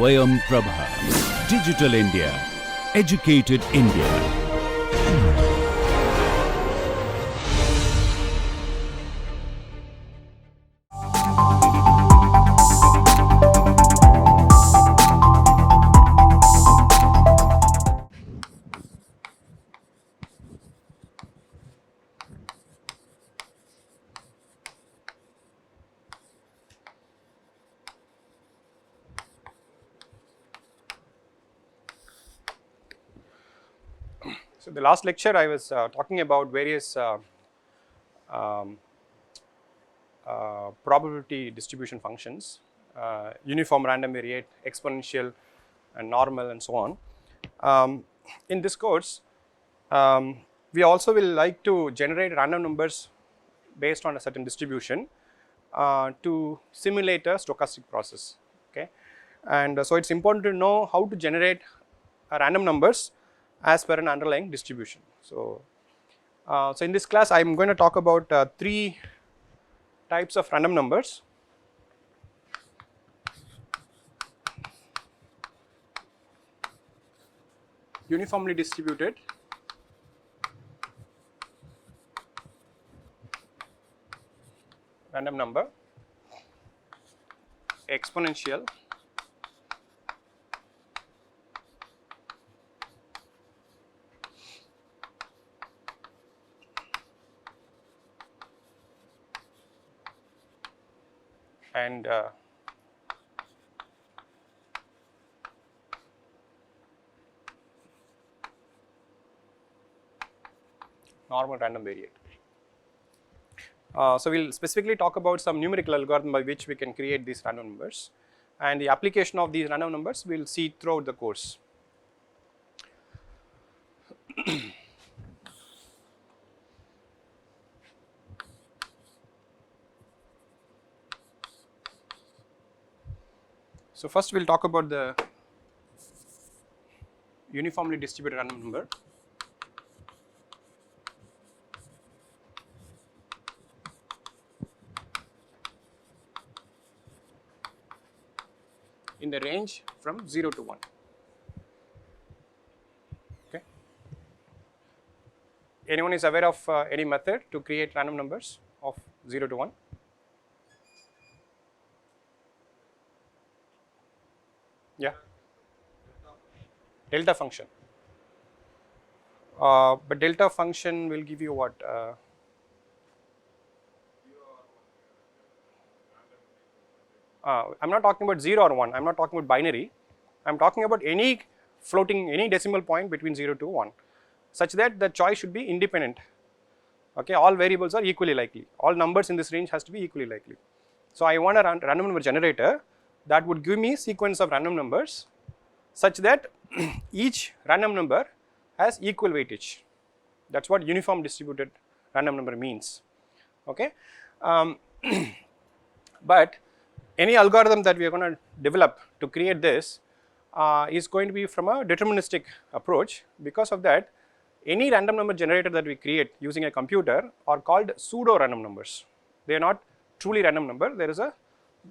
Swayam Prabha. Digital India. Educated India. So, the last lecture I was talking about various probability distribution functions, uniform random variate, exponential and normal and so on. In this course, we also will like to generate random numbers based on a certain distribution to simulate a stochastic process. Okay, and so it's important to know how to generate random numbers as per an underlying distribution. So, so in this class I am going to talk about three types of random numbers. Uniformly distributed, random number, exponential, and normal random variate. So, we will specifically talk about some numerical algorithm by which we can create these random numbers, and the application of these random numbers we will see throughout the course. So, first we will talk about the uniformly distributed random number. In the range from 0 to 1. Okay. Anyone is aware of any method to create random numbers of 0 to 1? Yeah. Delta function. But delta function will give you what? I'm not talking about 0 or 1, I'm not talking about binary, I'm talking about any floating, any decimal point between 0 to 1, such that the choice should be independent. Okay, all variables are equally likely, all numbers in this range has to be equally likely. So, I want a random number generator that would give me sequence of random numbers such that each random number has equal weightage. That is what uniform distributed random number means. Okay. But any algorithm that we are going to develop to create this is going to be from a deterministic approach. Because of that, any random number generator that we create using a computer are called pseudo random numbers. They are not truly random number, there is a,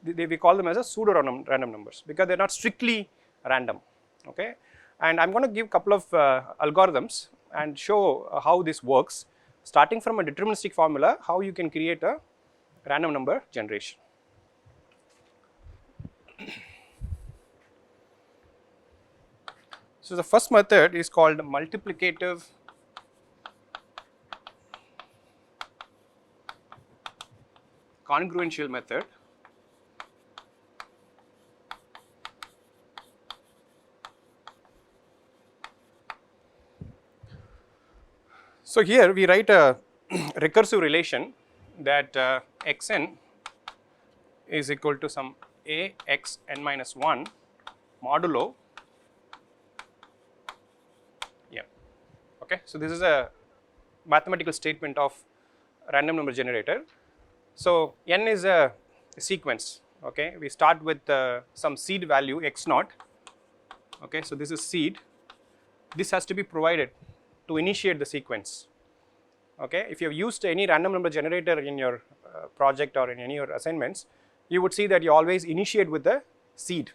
we call them as a pseudo random numbers because they are not strictly random. Okay. And I am going to give a couple of algorithms and show how this works, starting from a deterministic formula, how you can create a random number generation. So, the first method is called multiplicative congruential method. So, here we write a recursive relation that xn is equal to some a x n minus 1 modulo m. Okay. So, this is a mathematical statement of random number generator. So, n is a sequence. Okay. We start with some seed value x naught. Okay. So, this is seed, this has to be provided to initiate the sequence. Okay. If you have used any random number generator in your project or in any of your assignments, you would see that you always initiate with the seed.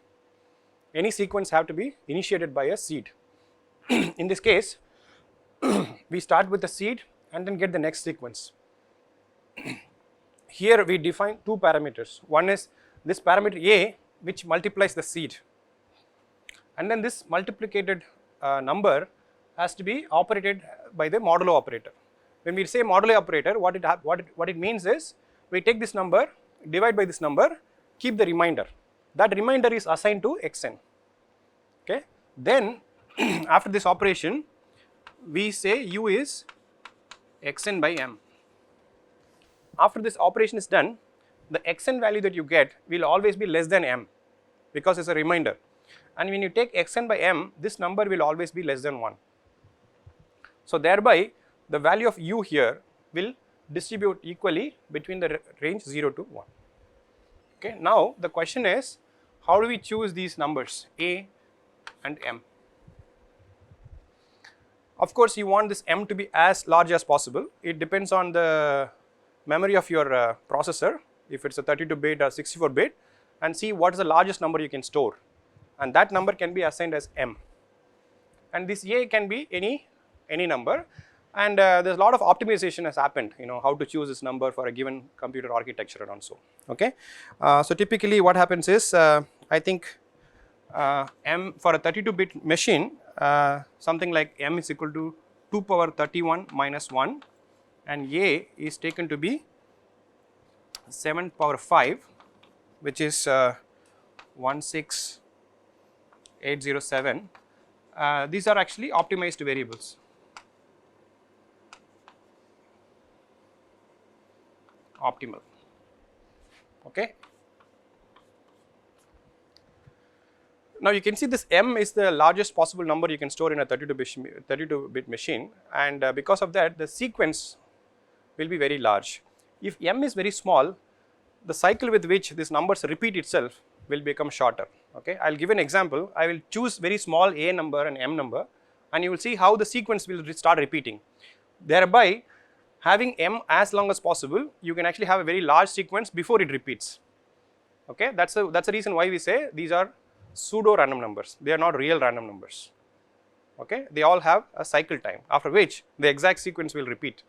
any sequence have to be initiated by a seed. In this case, we start with the seed and then get the next sequence. Here we define two parameters. One is this parameter A, which multiplies the seed, and then this multiplicated number has to be operated by the modulo operator. When we say modulo operator, what it means is we take this number, divide by this number, keep the remainder. That remainder is assigned to xn. Okay. Then after this operation, we say u is xn by m. After this operation is done, the xn value that you get will always be less than m, because it's a remainder. And when you take xn by m, this number will always be less than 1. So thereby the value of u here will distribute equally between the range 0 to 1. Okay. Now the question is, how do we choose these numbers a and m? Of course, you want this m to be as large as possible. It depends on the memory of your processor, if it's a 32-bit or 64-bit, and see what is the largest number you can store, and that number can be assigned as m. And this a can be any number, and there's a lot of optimization has happened, how to choose this number for a given computer architecture and so. Okay. So typically what happens is, I think m for a 32-bit machine, something like m is equal to 2 power 31 minus 1, and a is taken to be 7 power 5, which is 16807. These are actually optimized variables. Optimal. Okay. Now you can see this m is the largest possible number you can store in a 32-bit machine, and because of that the sequence will be very large. If m is very small, the cycle with which these numbers repeat itself will become shorter. Okay. I will give an example. I will choose very small a number and m number, and you will see how the sequence will start repeating. Thereby, having m as long as possible, you can actually have a very large sequence before it repeats. Okay. That's the reason why we say these are pseudo random numbers. They are not real random numbers. Okay. They all have a cycle time, after which the exact sequence will repeat.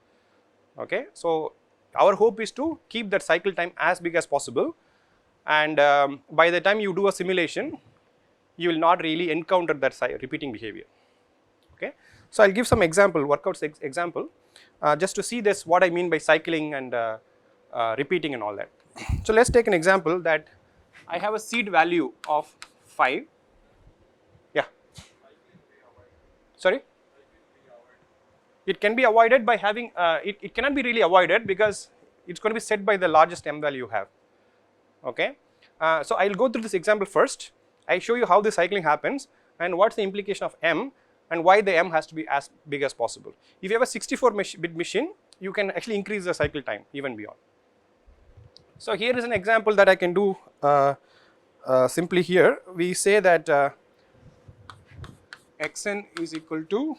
Okay. So our hope is to keep that cycle time as big as possible, and by the time you do a simulation, you will not really encounter that repeating behavior. Okay. So I'll give some workouts example, just to see this, what I mean by cycling and repeating and all that. So let's take an example that I have a seed value of 5. Yeah. Sorry. It can be avoided by having, it cannot be really avoided because it's going to be set by the largest m value you have. Okay. So I'll go through this example first. I show you how the cycling happens and what's the implication of m and why the m has to be as big as possible. If you have a 64-bit machine, you can actually increase the cycle time even beyond. So here is an example that I can do simply here. We say that xn is equal to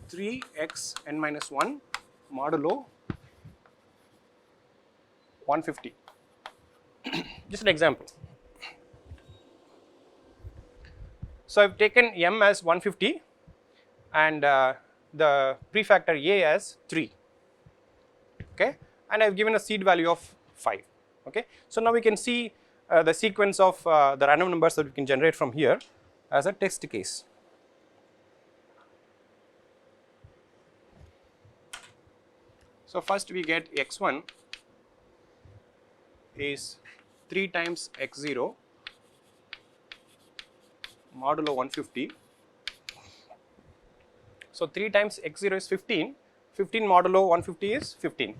3xn minus 1 modulo 150. Just an example. So I've taken m as 150 and the prefactor a as 3. Okay, and I've given a seed value of 5. Okay, so now we can see the sequence of the random numbers that we can generate from here as a test case. So first we get x1 is 3 times x0 modulo 150. So 3 times x0 is 15, 15 modulo 150 is 15.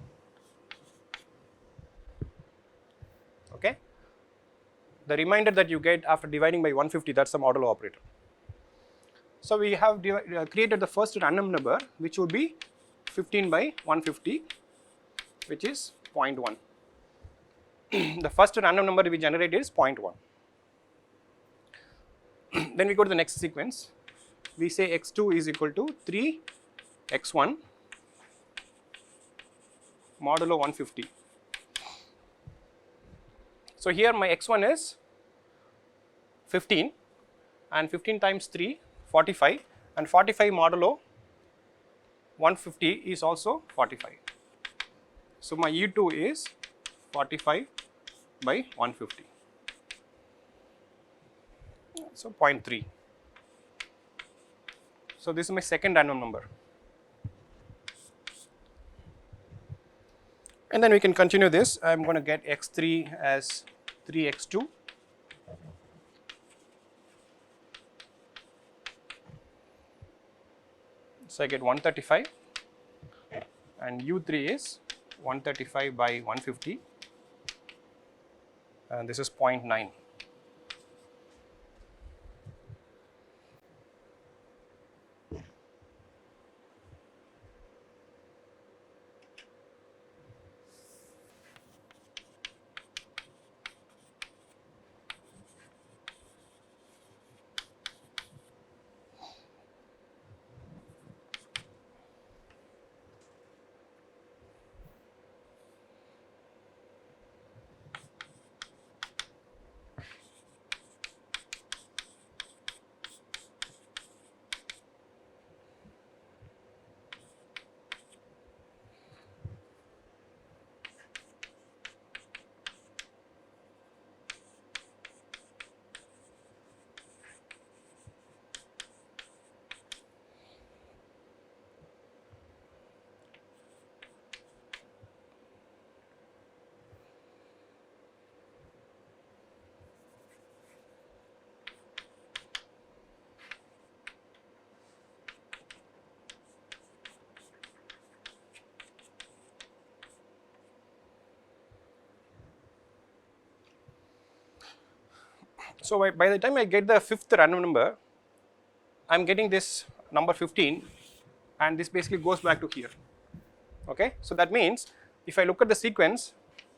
Okay. The remainder that you get after dividing by 150, that's the modulo operator. So we have created the first random number, which would be 15 by 150, which is 0.1. The first random number we generated is 0.1. Then we go to the next sequence. We say x2 is equal to 3x1 modulo 150. So here my x1 is 15 and 15 times 3, 45, and 45 modulo 150 is also 45. So my E2 is 45 by 150. So 0.3. So this is my second random number. And then we can continue this. I am going to get x3 as 3x2. So I get 135, and U3 is 135 by 150, and this is 0.9. So by the time I get the fifth random number, I am getting this number 15, and this basically goes back to here. Okay, so that means if I look at the sequence,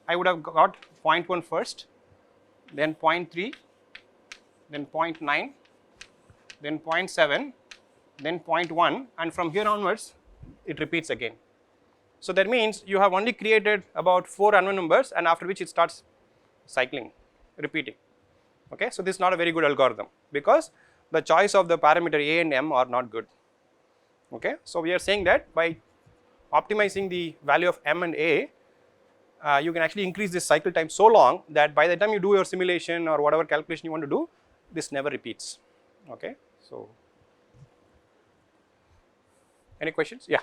I would have got 0.1 first, then 0.3, then 0.9, then 0.7, then 0.1, and from here onwards it repeats again. So that means you have only created about 4 random numbers, and after which it starts cycling, repeating. Okay, so this is not a very good algorithm because the choice of the parameter a and m are not good. Okay, so we are saying that by optimizing the value of m and a, you can actually increase this cycle time so long that by the time you do your simulation or whatever calculation you want to do, this never repeats. Okay, so any questions? Yeah.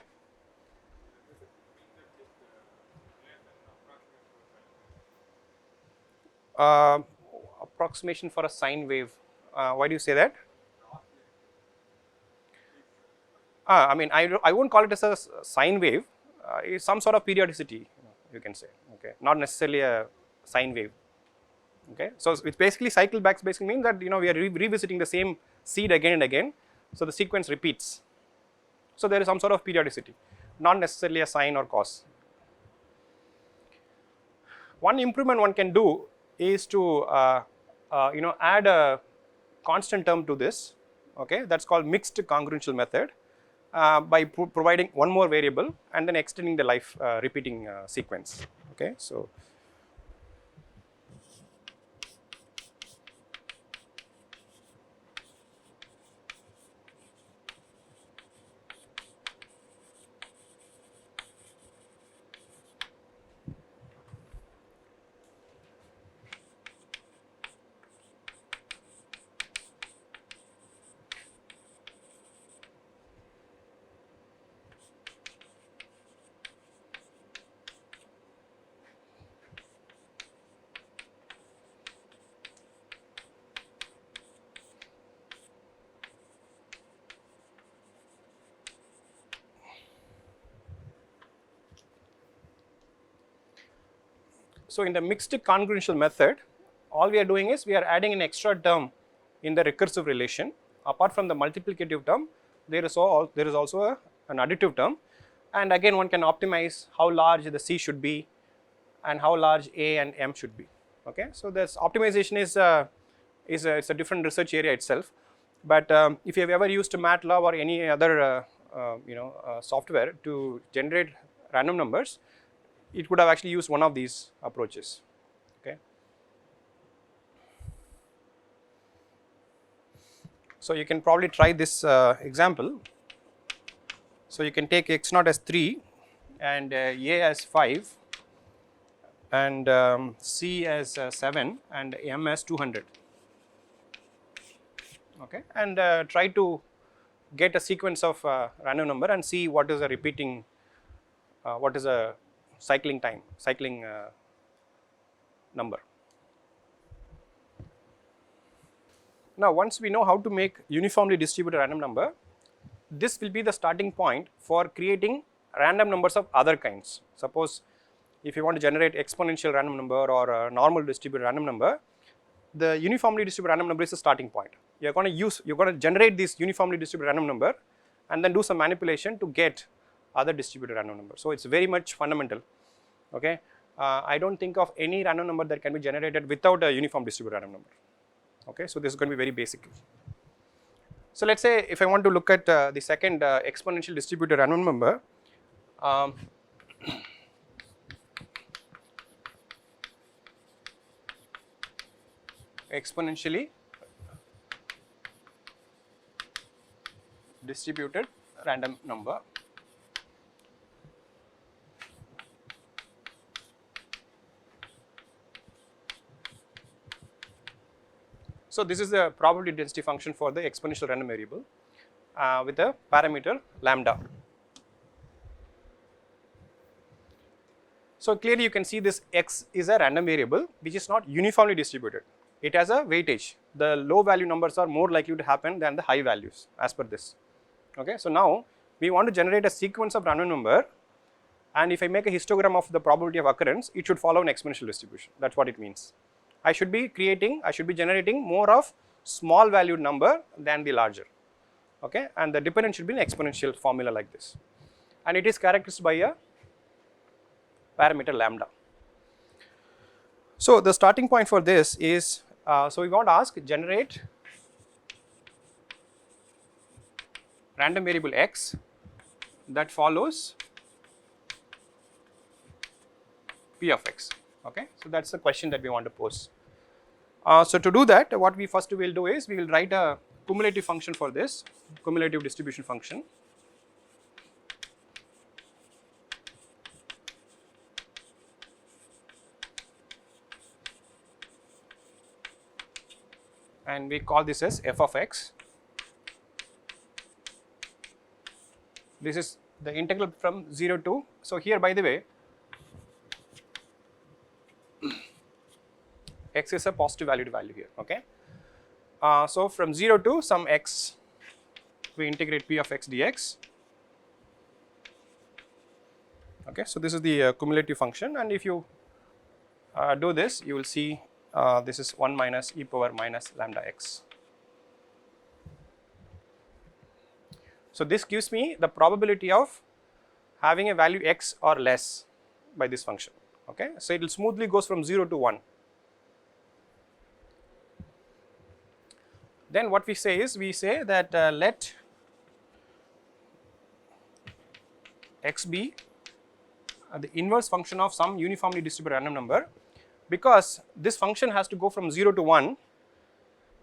Approximation for a sine wave. Why do you say that? I mean, I won't call it as a sine wave. It's some sort of periodicity, you can say. Okay, not necessarily a sine wave. Okay, so it's basically cycle backs. Basically means that we are revisiting the same seed again and again. So the sequence repeats. So there is some sort of periodicity, not necessarily a sine or cos. One improvement one can do is to add a constant term to this. Okay, that's called mixed congruential method, by providing one more variable and then extending the life repeating sequence. Okay, so so in the mixed congruential method, all we are doing is we are adding an extra term in the recursive relation. Apart from the multiplicative term, there is also an additive term, and again one can optimize how large the C should be and how large A and M should be. Okay, so this optimization is a different research area itself, but if you have ever used MATLAB or any other software to generate random numbers, it could have actually used one of these approaches. Okay. So you can probably try this example. So you can take x naught as 3 and a as 5 and c as 7 and m as 200. Okay, and try to get a sequence of random number and see what is a repeating, what is a cycling number. Now once we know how to make uniformly distributed random number, this will be the starting point for creating random numbers of other kinds. Suppose if you want to generate exponential random number or a normal distributed random number, the uniformly distributed random number is the starting point. You're going to generate this uniformly distributed random number and then do some manipulation to get other distributed random number. So it's very much fundamental. Okay, I don't think of any random number that can be generated without a uniform distributed random number. Okay, so this is going to be very basic. So let's say if I want to look at the second exponential distributed random number, exponentially distributed random number. So this is the probability density function for the exponential random variable with a parameter lambda. So clearly you can see this x is a random variable which is not uniformly distributed. It has a weightage. The low value numbers are more likely to happen than the high values as per this. Okay, so now we want to generate a sequence of random number, and if I make a histogram of the probability of occurrence, it should follow an exponential distribution. That's what it means. I should be generating more of small valued number than the larger. Okay, and the dependent should be an exponential formula like this, and it is characterized by a parameter lambda. So the starting point for this is, so we want to ask generate random variable x that follows p of x. Okay, so that's the question that we want to pose. So to do that, what we first will do is we will write a cumulative function for this, cumulative distribution function. And we call this as f of x. This is the integral from 0 to, so here by the way, x is a positive valued value here. Okay, so from 0 to some x, we integrate p of x dx. Okay, so this is the cumulative function, and if you do this, you will see this is 1 minus e power minus lambda x. So this gives me the probability of having a value x or less by this function. Okay, so it will smoothly goes from 0 to 1. Then what we say is, we say that let x be the inverse function of some uniformly distributed random number. Because this function has to go from 0 to 1,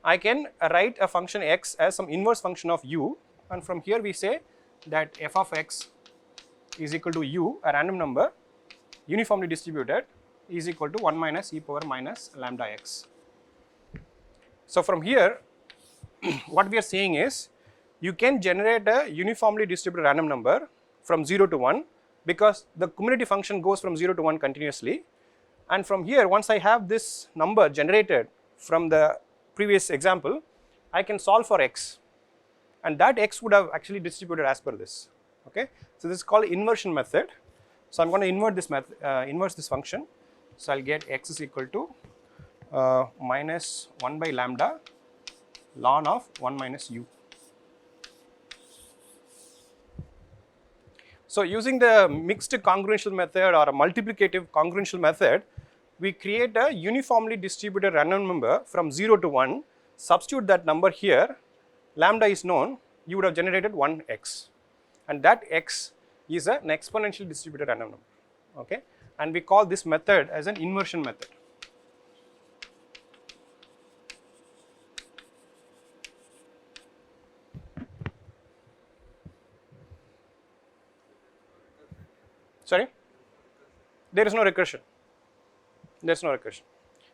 I can write a function x as some inverse function of u, and from here we say that f of x is equal to u, a random number uniformly distributed, is equal to 1 minus e power minus lambda x. So from here what we are saying is, you can generate a uniformly distributed random number from 0 to 1 because the cumulative function goes from 0 to 1 continuously, and from here once I have this number generated from the previous example, I can solve for x, and that x would have actually distributed as per this. Okay, so this is called inversion method. So I'm going to invert this inverse this function. So I'll get x is equal to minus 1 by lambda ln of 1 minus u. So using the mixed congruential method or a multiplicative congruential method, we create a uniformly distributed random number from 0 to 1, substitute that number here, lambda is known, you would have generated 1x, and that x is an exponentially distributed random number. Okay, and we call this method as an inversion method. Sorry, there is no recursion. There is no recursion.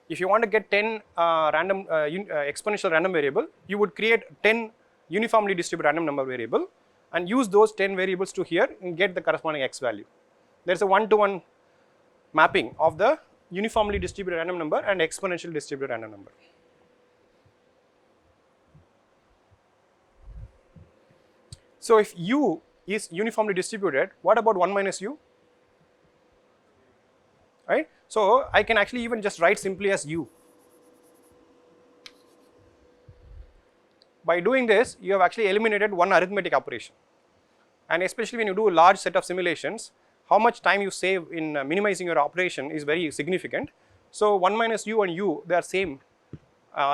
If you want to get 10 exponential random variable, you would create 10 uniformly distributed random number variable and use those 10 variables to here and get the corresponding x value. There is a one-to-one mapping of the uniformly distributed random number and exponentially distributed random number. So if u is uniformly distributed, what about 1 minus u? Right? So I can actually even just write simply as u. By doing this, you have actually eliminated one arithmetic operation, and especially when you do a large set of simulations, how much time you save in minimizing your operation is very significant. So 1 minus u and u, they are same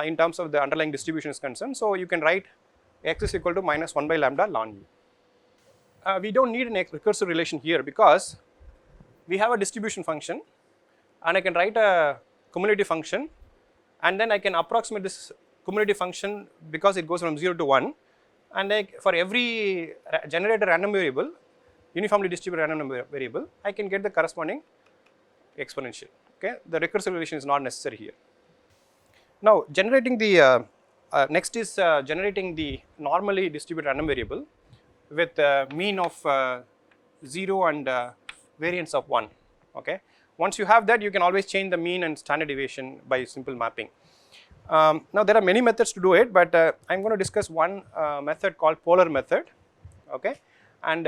in terms of the underlying distribution is concerned. So you can write x is equal to minus 1 by lambda ln u. We don't need an recursive relation here because we have a distribution function, and I can write a cumulative function, and then I can approximate this cumulative function because it goes from 0 to 1, and for every generated random variable, uniformly distributed random number variable, I can get the corresponding exponential. Okay, the recursive relation is not necessary here. Now generating the next is generating the normally distributed random variable with mean of 0 and variance of 1. Okay, once you have that, you can always change the mean and standard deviation by simple mapping. Now there are many methods to do it, but I am going to discuss one method called polar method. Okay, and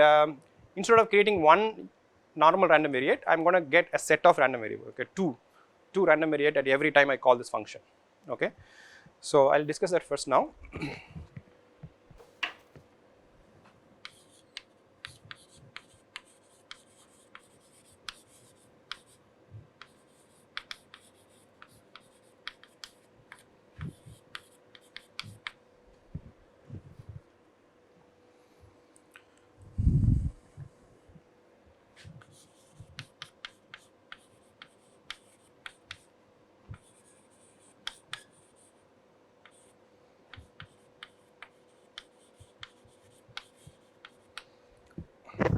instead of creating one normal random variate, I am going to get a set of random variable. Okay, two random variate at every time I call this function. Okay, so I will discuss that first now.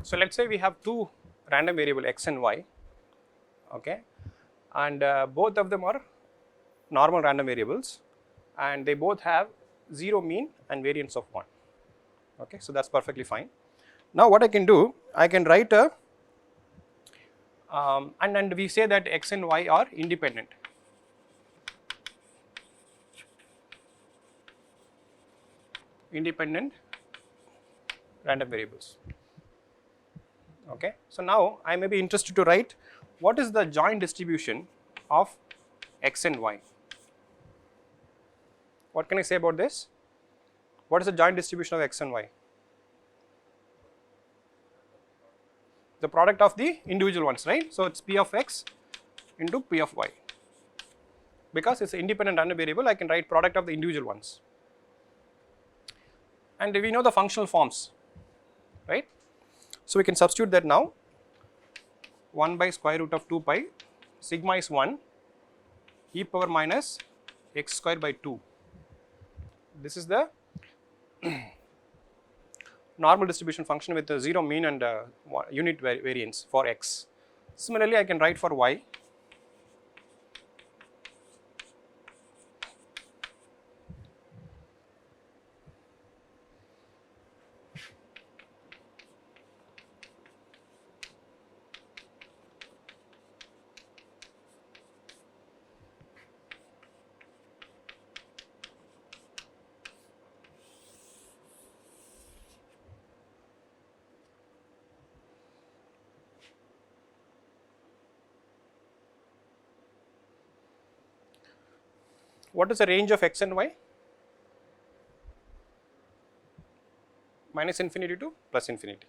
So let us say we have two random variable x and y, okay, and both of them are normal random variables, and they both have 0 mean and variance of 1. Okay, so that's perfectly fine. Now what I can do, I can write a and we say that x and y are independent. Independent random variables. Okay, so now I may be interested to write what is the joint distribution of x and y. What can I say about this? What is the joint distribution of x and y? The product of the individual ones, right? So it's p of x into p of y. Because it's an independent random variable, I can write product of the individual ones. And we know the functional forms, right? So we can substitute that now. 1 by square root of 2 pi, sigma is 1, e power minus x square by 2. This is the normal distribution function with the 0 mean and unit variance for x. Similarly, I can write for y. What is the range of x and y? Minus infinity to plus infinity,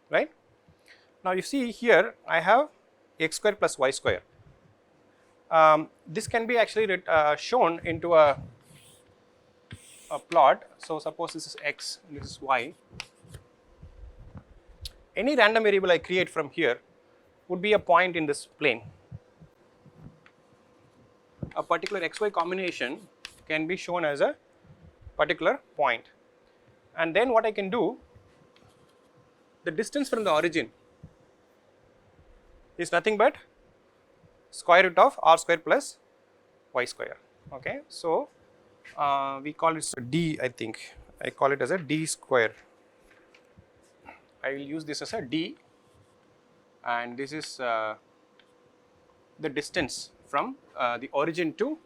right? Now you see here I have x square plus y square. This can be actually shown into a plot. So suppose this is x and this is y. Any random variable I create from here would be a point in this plane. A particular xy combination can be shown as a particular point, and then what I can do, the distance from the origin is nothing but square root of r square plus y square. Okay, so we call it d. I think I call it as a d square. I will use this as a d, and this is the distance from the origin to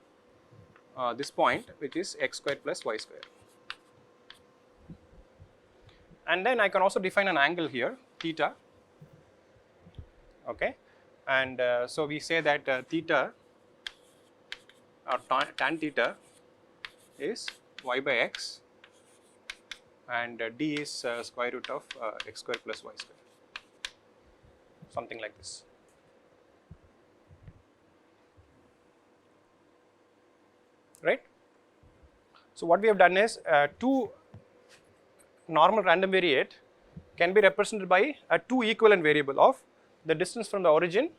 this point, which is x square plus y square. And then I can also define an angle here, theta. Okay, and so we say that theta or tan theta is y by x, and d is square root of x square plus y square, something like this. Right. So what we have done is two normal random variate can be represented by a two equivalent variable of the distance from the origin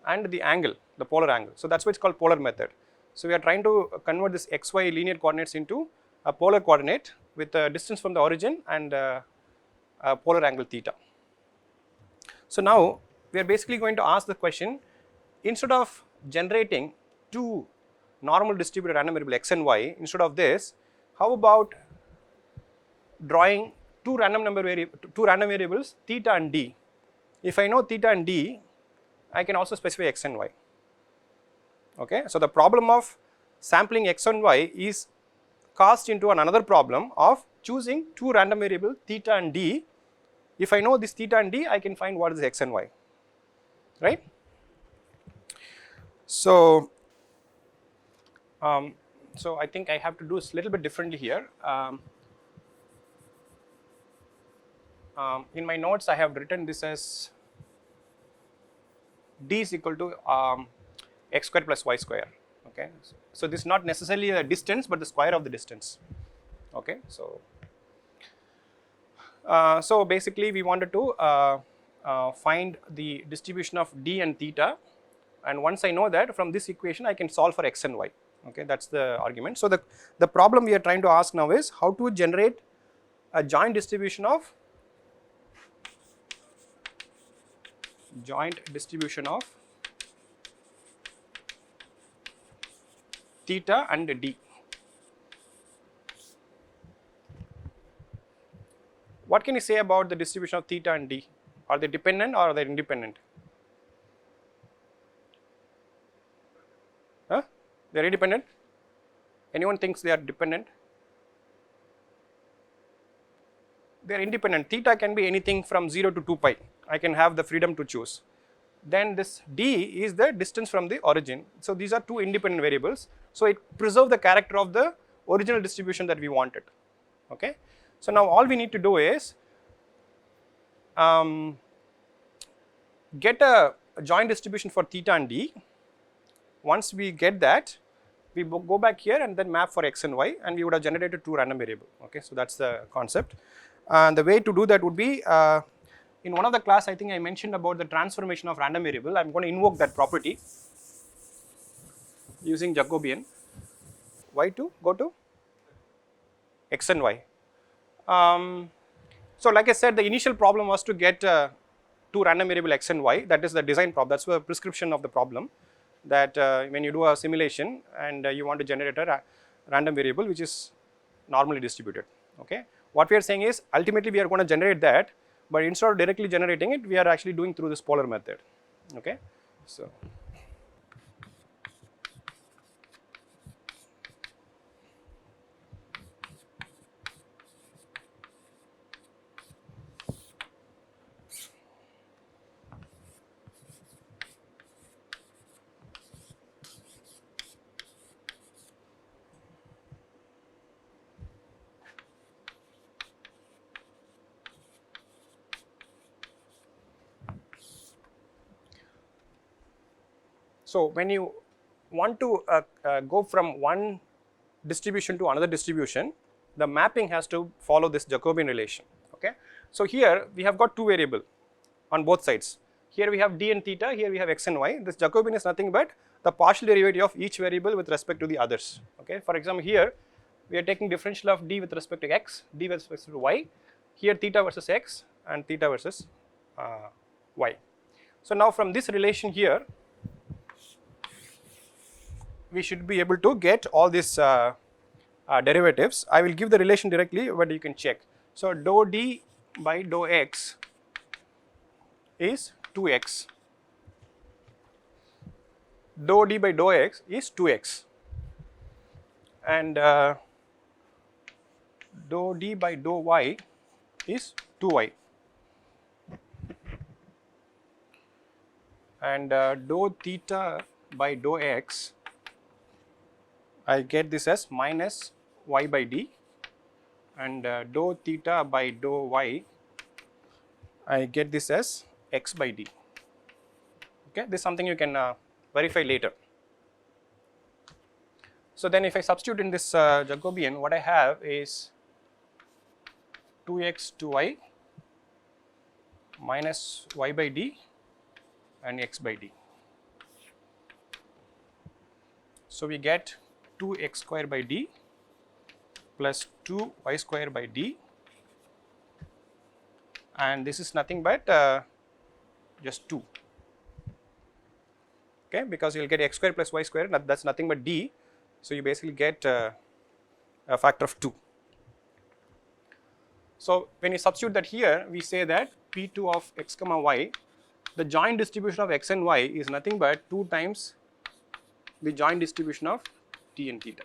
and the angle, the polar angle. So that's why it's called polar method. So we are trying to convert this xy linear coordinates into a polar coordinate with a distance from the origin and a polar angle theta. So now we are basically going to ask the question, instead of generating two normal distributed random variable x and y, instead of this, how about drawing two random variables theta and d. If I know theta and d, I can also specify x and y. Okay, so the problem of sampling x and y is cast into another problem of choosing two random variable theta and d. If I know this theta and d, I can find what is x and y, right? So so I think I have to do this a little bit differently here. In my notes I have written this as d is equal to x square plus y square. Okay, so this is not necessarily a distance but the square of the distance. Okay, so so basically we wanted to find the distribution of d and theta, and once I know that, from this equation I can solve for x and y. Okay, that's the argument. So the problem we are trying to ask now is how to generate a joint distribution of theta and d. What can you say about the distribution of theta and d? Are they dependent or are they independent? Huh? They are independent? Anyone thinks they are dependent? They are independent. Theta can be anything from 0 to 2 pi. I can have the freedom to choose. Then this d is the distance from the origin. So these are two independent variables. So it preserves the character of the original distribution that we wanted. Okay. So now all we need to do is get a joint distribution for theta and d. Once we get that, we go back here and then map for x and y, and we would have generated two random variable. Okay, so that's the concept. And the way to do that would be, in one of the class I think I mentioned about the transformation of random variable. I'm going to invoke that property using Jacobian. Y to go to x and y. So like I said, the initial problem was to get two random variable x and y. That is the design problem. That's the prescription of the problem, that when you do a simulation and you want to generate a random variable which is normally distributed. Okay, what we are saying is ultimately we are going to generate that, but instead of directly generating it, we are actually doing through this polar method. Okay, so so when you want to go from one distribution to another distribution, the mapping has to follow this Jacobian relation. Okay, so here we have got two variable on both sides. Here we have d and theta, here we have x and y. This Jacobian is nothing but the partial derivative of each variable with respect to the others. Okay, for example, here we are taking differential of d with respect to x, d with respect to y. Here theta versus x and theta versus y. So now from this relation here, we should be able to get all these derivatives. I will give the relation directly, but you can check. So dou d by dou x is 2x. Dou d by dou x is 2x, and dou d by dou y is 2y, and dou theta by dou x, I get this as minus y by d, and dou theta by dou y, I get this as x by d. Okay, this is something you can verify later. So then if I substitute in this Jacobian, what I have is 2x 2y minus y by d and x by d. So we get 2x square by d plus 2y square by d, and this is nothing but just 2. Okay, because you will get x square plus y square, that's nothing but d, so you basically get a factor of 2. So when you substitute that here, we say that P2 of x comma y, the joint distribution of x and y is nothing but 2 times the joint distribution of t and theta.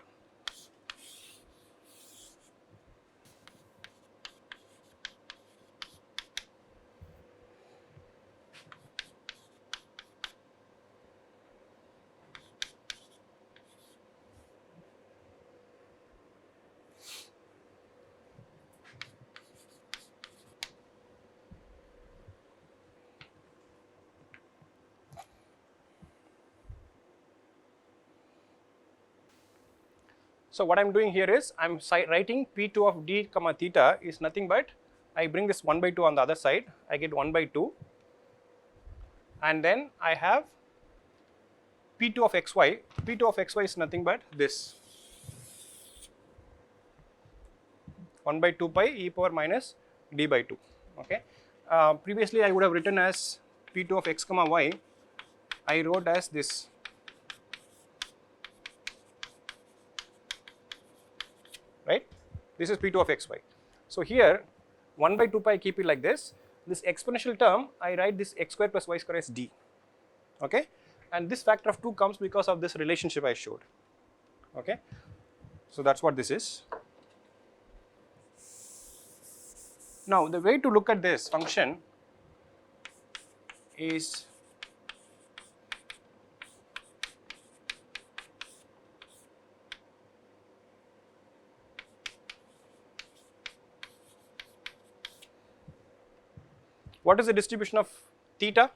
So what I am doing here is I am writing P2 of d comma theta is nothing but I bring this 1 by 2 on the other side, I get 1 by 2, and then I have P2 of xy. P2 of xy is nothing but this 1 by 2 pi e power minus d by 2. Okay. Previously I would have written as P2 of x comma y, I wrote as this right. This is P2 of xy. So here 1 by 2 pi, keep it like this. This exponential term, I write this x square plus y square as d. Okay, and this factor of 2 comes because of this relationship I showed. Okay, so that's what this is. Now the way to look at this function is what is the distribution of theta?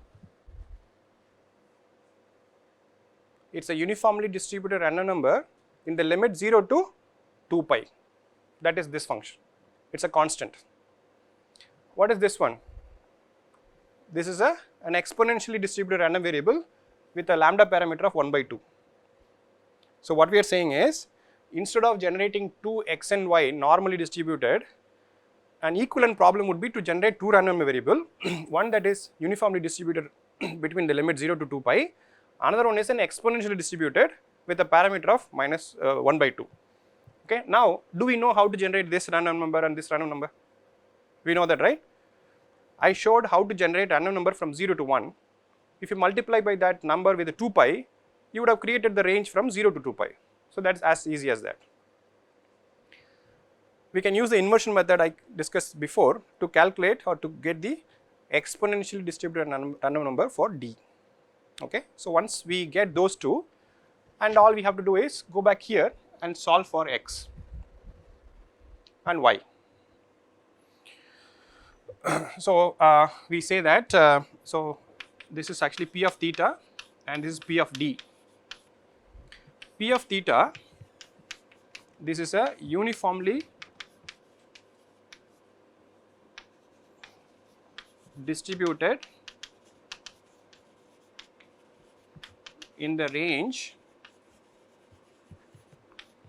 It's a uniformly distributed random number in the limit 0 to 2 pi. That is this function. It's a constant. What is this one? This is an exponentially distributed random variable with a lambda parameter of 1 by 2. So what we are saying is, instead of generating two x and y normally distributed, an equivalent problem would be to generate two random variable, one that is uniformly distributed between the limit 0 to 2 pi, another one is an exponentially distributed with a parameter of minus 1 by 2. Okay, now do we know how to generate this random number and this random number? We know that, right? I showed how to generate random number from 0 to 1. If you multiply by that number with a 2 pi, you would have created the range from 0 to 2 pi. So that's as easy as that. We can use the inversion method I discussed before to calculate or to get the exponentially distributed random number for d. Okay, so once we get those two, and all we have to do is go back here and solve for x and y. So we say that so this is actually p of theta and this is p of d. P of theta, this is a uniformly distributed in the range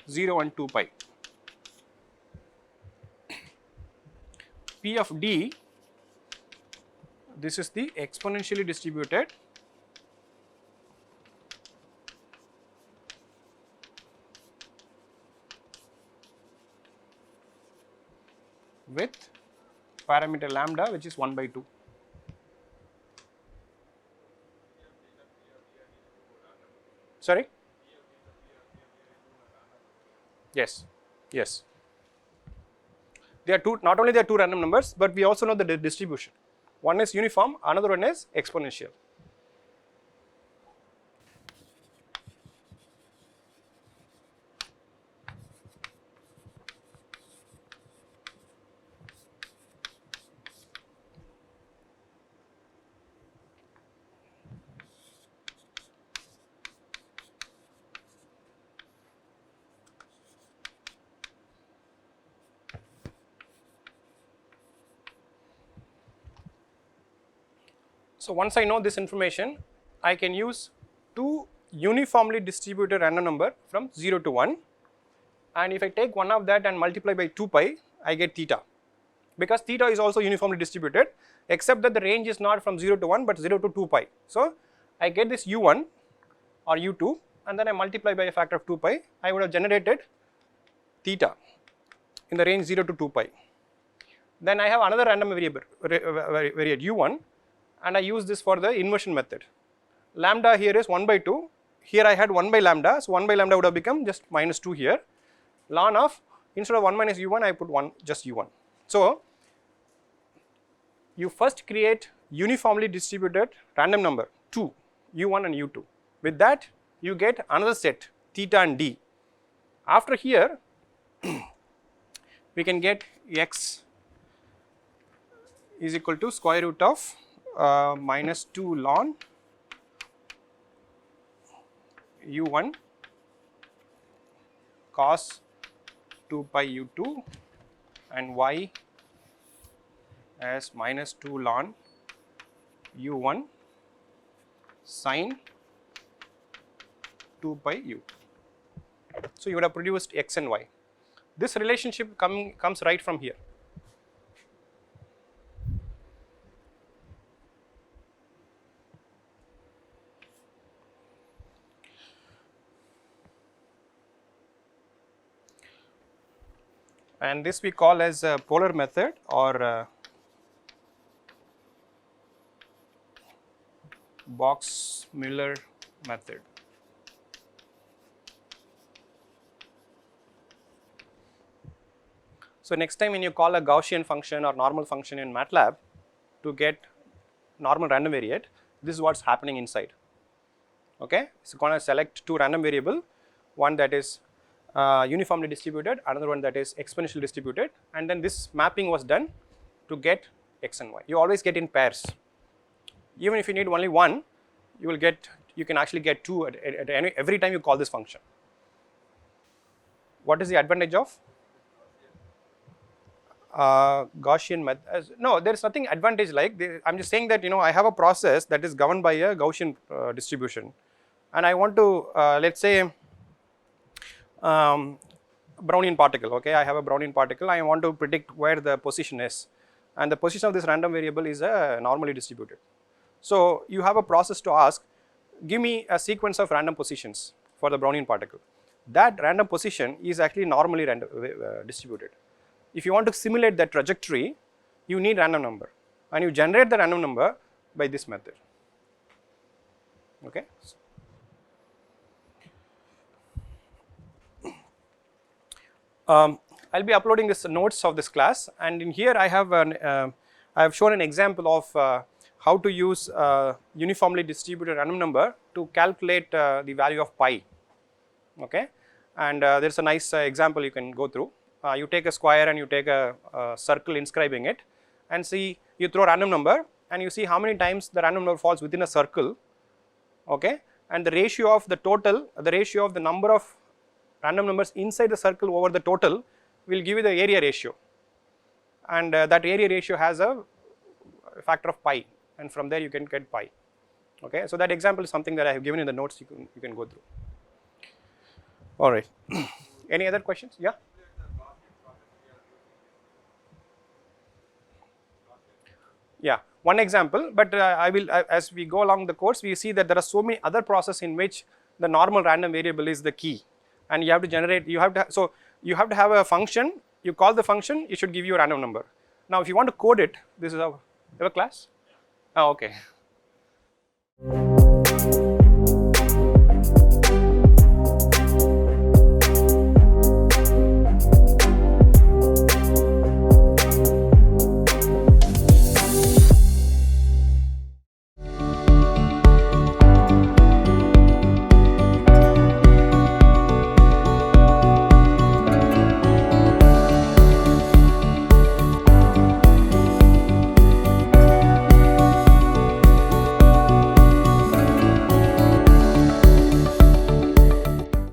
0 and 2 pi. P of d, this is the exponentially distributed with parameter lambda, which is 1 by 2. Sorry? Yes, yes. There are two, not only there are two random numbers, but we also know the distribution. One is uniform, another one is exponential. So once I know this information, I can use two uniformly distributed random number from 0 to 1, and if I take one of that and multiply by 2 pi, I get theta, because theta is also uniformly distributed, except that the range is not from 0 to 1 but 0 to 2 pi. So I get this u1 or u2, and then I multiply by a factor of 2 pi, I would have generated theta in the range 0 to 2 pi. Then I have another random variable u1, and I use this for the inversion method. Lambda here is 1 by 2, here I had 1 by lambda, so 1 by lambda would have become just minus 2 here. Ln of, instead of 1 minus u1, I put 1, just u1. So you first create uniformly distributed random number 2, u1 and u2. With that you get another set theta and d. After here we can get x is equal to square root of minus 2 ln u1 cos 2 pi u2 and y as minus 2 ln u1 sin 2 pi u. So you would have produced x and y. This relationship comes right from here. And this we call as a polar method or Box-Miller method. So next time when you call a Gaussian function or normal function in MATLAB to get normal random variate, this is what's happening inside. Okay, so going to select two random variable, one that is uniformly distributed, another one that is exponentially distributed, and then this mapping was done to get x and y. You always get in pairs. Even if you need only one, you can actually get two at every time you call this function. What is the advantage of Gaussian method? No, there is nothing advantage like. I'm just saying that I have a process that is governed by a Gaussian distribution, and I want to let's say Brownian particle. Okay, I have a Brownian particle. I want to predict where the position is, and the position of this random variable is normally distributed. So you have a process to ask, give me a sequence of random positions for the Brownian particle. That random position is actually normally distributed. If you want to simulate that trajectory, you need random number, and you generate the random number by this method. Okay. I'll be uploading this notes of this class, and in here I have shown an example of how to use uniformly distributed random number to calculate the value of pi. Okay, and there's a nice example you can go through. You take a square and you take a circle inscribing it, and see, you throw random number and you see how many times the random number falls within a circle. Okay, and the ratio of the total, the ratio of the number of random numbers inside the circle over the total will give you the area ratio, and that area ratio has a factor of pi, and from there you can get pi. Okay, so that example is something that I have given in the notes. You can go through. All right. Any other questions? Yeah. Yeah, one example, but I will as we go along the course, we see that there are so many other processes in which the normal random variable is the key, and you have to generate, you have to, so you have to have a function, you call the function, it should give you a random number. Now if you want to code it, this is how, you have a class? Oh, okay.